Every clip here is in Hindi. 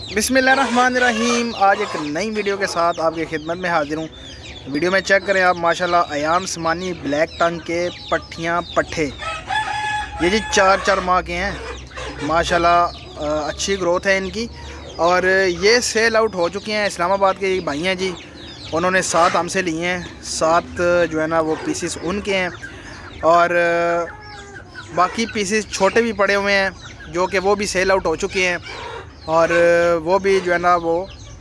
बिस्मिल्लाहिर्रहमानिर्रहीम। आज एक नई वीडियो के साथ आपकी खिदमत में हाजिर हूँ। वीडियो में चेक करें आप माशाल्लाह अयाम समानी ब्लैक टंग के पट्ठियाँ पट्ठे, ये जी 4 माह के हैं माशाल्लाह। अच्छी ग्रोथ है इनकी और ये सेल आउट हो चुके हैं। इस्लामाबाद के भाई हैं जी, उन्होंने 7 हमसे लिए हैं। 7 जो है ना वो पीसेस उनके हैं और बाकी पीसेस छोटे भी पड़े हुए हैं जो कि वो भी सेल आउट हो चुके हैं और वो भी जो है ना वो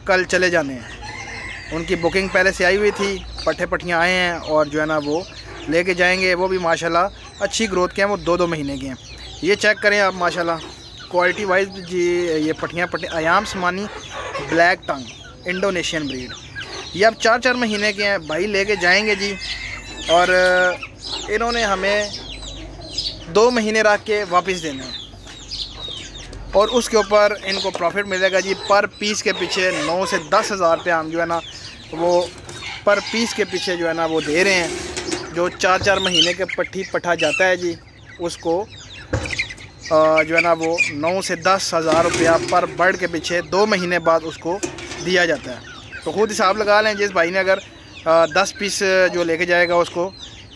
कल चले जाने हैं। उनकी बुकिंग पहले से आई हुई थी, पट्ठे पट्ठियाँ आए हैं और जो है ना वो लेके जाएंगे। वो भी माशाल्लाह अच्छी ग्रोथ के हैं, वो 2-2 महीने के हैं। ये चेक करें आप माशाल्लाह क्वालिटी वाइज जी। ये पट्ठियाँ अयाम समानी ब्लैक टंग इंडोनेशियन ब्रीड, ये अब 4-4 महीने के हैं। भाई लेके जाएंगे जी और इन्होंने हमें 2 महीने रख के वापस देने हैं और उसके ऊपर इनको प्रॉफिट मिलेगा जी। पर पीस के पीछे 9 से 10 हज़ार रुपये हम जो है ना वो पर पीस के पीछे जो है ना वो दे रहे हैं। जो 4-4 महीने के पट्ठी पट्ठा जाता है जी, उसको जो है ना वो 9 से 10 हज़ार रुपया पर बर्ड के पीछे 2 महीने बाद उसको दिया जाता है। तो खुद हिसाब लगा लें, जिस भाई ने अगर 10 पीस जो लेके जाएगा उसको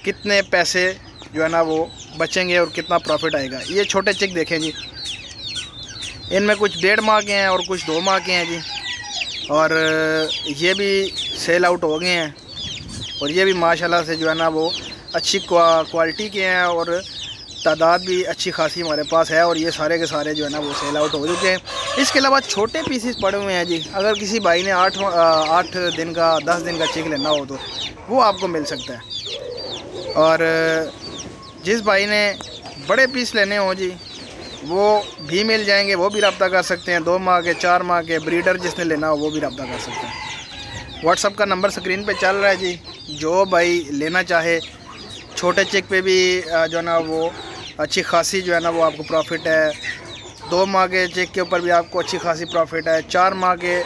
कितने पैसे जो है ना वो बचेंगे और कितना प्रॉफिट आएगा। ये छोटे चिक देखें जी, इनमें कुछ 1.5 माह के हैं और कुछ 2 माह के हैं जी। और ये भी सेल आउट हो गए हैं और ये भी माशाल्लाह से जो है ना वो अच्छी क्वालिटी के हैं और तादाद भी अच्छी खासी हमारे पास है। और ये सारे के सारे जो है ना वो सेल आउट हो चुके हैं। इसके अलावा छोटे पीसेस पड़े हुए हैं जी। अगर किसी भाई ने 8 दिन का 10 दिन का चिक लेना हो तो वो आपको मिल सकता है। और जिस भाई ने बड़े पीस लेने हो जी वो भी मिल जाएंगे, वो भी रब्ता कर सकते हैं। 2 माह के 4 माह के ब्रीडर जिसने लेना हो वो भी रब्ता कर सकते हैं। व्हाट्सअप का नंबर स्क्रीन पे चल रहा है जी। जो भाई लेना चाहे छोटे चेक पे भी जो है ना वो अच्छी खासी जो है ना वो आपको प्रॉफिट है। 2 माह के चेक के ऊपर भी आपको अच्छी खासी प्रॉफिट है। 4 माह के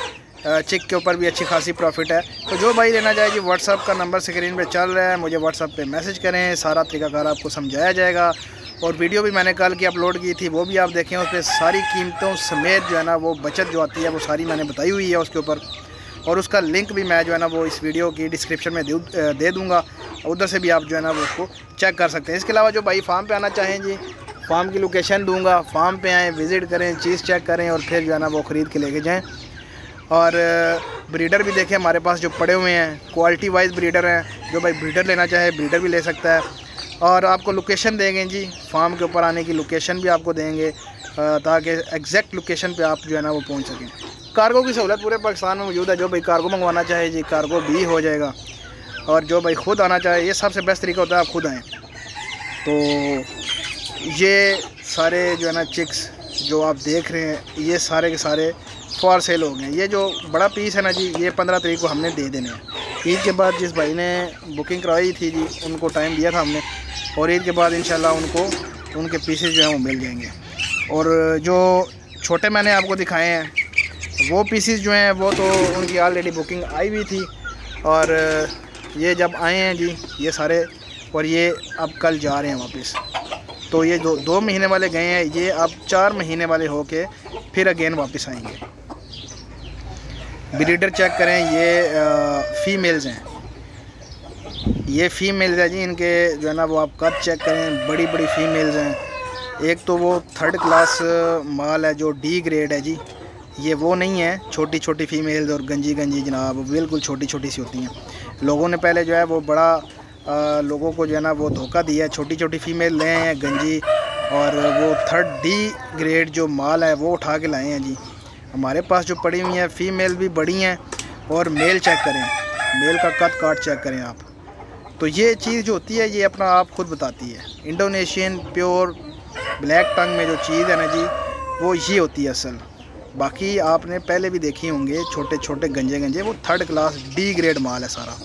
चेक के ऊपर भी अच्छी खासी प्रॉफिट है। तो जो भाई लेना चाहे जी व्हाट्सअप का नंबर स्क्रीन पे चल रहा है, मुझे व्हाट्सअप पे मैसेज करें, सारा तरीकाकार आपको समझाया जाएगा। और वीडियो भी मैंने कल की अपलोड की थी, वो भी आप देखें। उस पर सारी कीमतों समेत जो है ना वो बचत जो आती है वो सारी मैंने बताई हुई है उसके ऊपर। और उसका लिंक भी मैं जो है ना वो इस वीडियो की डिस्क्रिप्शन में दे दूँगा, उधर से भी आप जो है ना वो उसको चेक कर सकते हैं। इसके अलावा जो भाई फार्म पे आना चाहें जी, फार्म की लोकेशन दूँगा, फार्म पे आएँ, विज़िट करें, चीज़ चेक करें और फिर जो है ना वो ख़रीद के लेके जाएँ। और ब्रीडर भी देखें हमारे पास जो पड़े हुए हैं, क्वालिटी वाइज ब्रीडर हैं। जो भाई ब्रीडर लेना चाहे ब्रीडर भी ले सकता है। और आपको लोकेशन देंगे जी, फार्म के ऊपर आने की लोकेशन भी आपको देंगे ताकि एग्जैक्ट लोकेशन पे आप जो है ना वो पहुंच सकें। कार्गो की सहूलत पूरे पाकिस्तान में मौजूद है। जो भाई कार्गो मंगवाना चाहे जी कार्गो भी हो जाएगा। और जो भाई ख़ुद आना चाहे, ये सबसे बेस्ट तरीका होता है आप खुद आएँ। तो ये सारे जो है ना चिक्स जो आप देख रहे हैं ये सारे के सारे फॉर सेल हो गए। ये जो बड़ा पीस है ना जी, ये 15 तारीख को हमने दे देने हैं। ईद के बाद जिस भाई ने बुकिंग करवाई थी जी उनको टाइम दिया था हमने, और ईद के बाद इंशाल्लाह उनको उनके पीसेस जो हैं वो मिल जाएंगे। और जो छोटे मैंने आपको दिखाए हैं वो पीसेस जो हैं वो तो उनकी ऑलरेडी बुकिंग आई हुई थी। और ये जब आए हैं जी ये सारे, और ये अब कल जा रहे हैं वापस। तो ये 2 महीने वाले गए हैं, ये अब 4 महीने वाले होके फिर अगेन वापस आएंगे। ब्रीडर चेक करें, ये फ़ीमेल्स हैं, ये फ़ीमेल्स है जी। इनके जो है ना वो आप कद चेक करें, बड़ी बड़ी फ़ीमेल्स हैं। एक तो वो 3rd क्लास माल है जो D ग्रेड है जी, ये वो नहीं है छोटी छोटी फ़ीमेल्स और गंजी गंजी जनाब, बिल्कुल छोटी छोटी सी होती हैं। लोगों ने पहले जो है वो बड़ा लोगों को जो है ना वो धोखा दिया, छोटी छोटी फ़ीमेल ले हैं गंजी, और वो 3rd D ग्रेड जो माल है वो उठा के लाए हैं जी। हमारे पास जो पड़ी हुई हैं फ़ीमेल भी बड़ी हैं। और मेल चेक करें, मेल का कद काट चेक करें आप। तो ये चीज़ जो होती है ये अपना आप खुद बताती है। इंडोनेशियन प्योर ब्लैक टंग में जो चीज़ है ना जी वो ये होती है असल। बाकी आपने पहले भी देखी होंगे छोटे छोटे गंजे गंजे, वो 3rd क्लास D ग्रेड माल है सारा।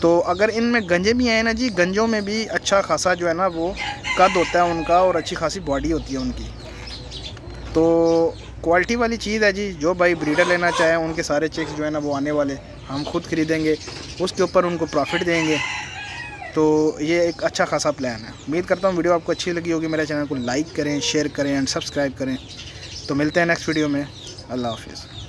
तो अगर इनमें गंजे भी आए ना जी, गंजों में भी अच्छा खासा जो है ना वो कद होता है उनका और अच्छी खासी बॉडी होती है उनकी। तो क्वालिटी वाली चीज़ है जी। जो भाई ब्रीडर लेना चाहे उनके सारे चिक्स जो है ना वो आने वाले हम खुद ख़रीदेंगे, उसके ऊपर उनको प्रॉफिट देंगे। तो ये एक अच्छा खासा प्लान है। उम्मीद करता हूँ वीडियो आपको अच्छी लगी होगी। मेरे चैनल को लाइक करें, शेयर करें एंड सब्सक्राइब करें। तो मिलते हैं नेक्स्ट वीडियो में। अल्लाह हाफिज़।